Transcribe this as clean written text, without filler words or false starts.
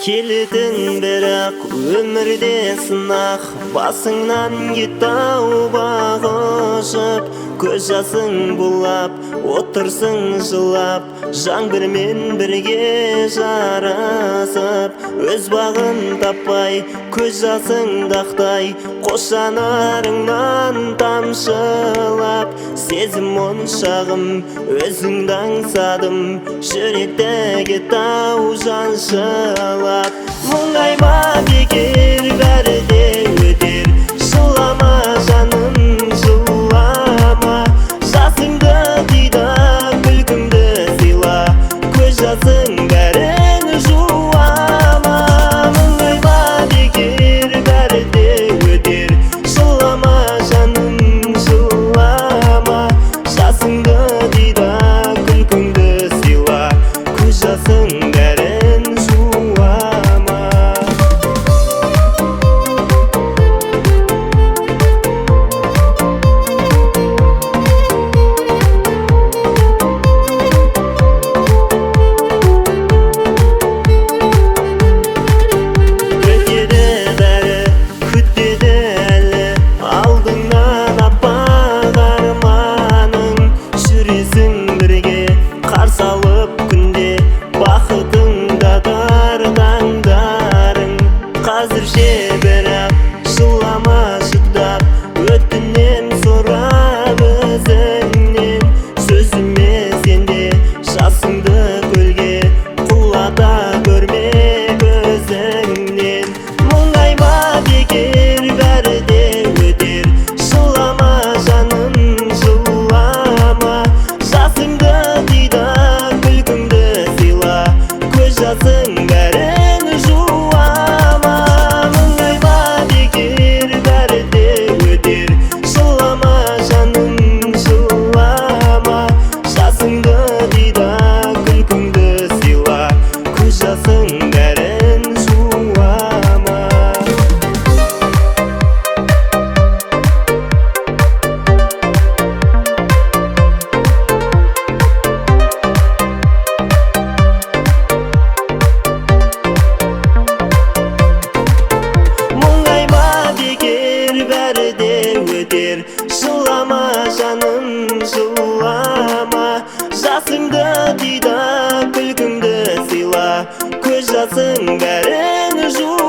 Келдің бірақ өмірде сынақ, басыңнан кетау бағы ұшып, көз жасың бұлап, отырсың жылап, жаңбырмен бірге жарасып. Өз бағын таппай, көз жасың дақтай, қос жанарыңнан тамшылап. Сезім моншағым, өзіңді аңсадым, жүректегі тау жаншылап. Мұңайма бекер, бәрі де өтер, жылама жаным, жылама. Жасыңды тыйда, күлкімді сыйла, көз жасың бәрін жуама. Мұңайма бекер, бәрі де өтер, жылама жаным, жылама. Жасыңды тыйда, күлкімді сыйла, көз жасың бәрін жуама. Қазірше бірақ жылама шыдап, өтінем сұрап өзіңнен. Сөзіме сенде жасыңды көлге құлата көрме көзіңнен. Мұңайма бекер, бәрі де өтер, жылама жаным, жылама. Жасыңды тыйда, күлкімді сыйла, көз жасың бәрін жуама. Жылама жаным, жылама. Жасыңды тыйда, күлкіңді сыйла, көз жасың бәрін жуама.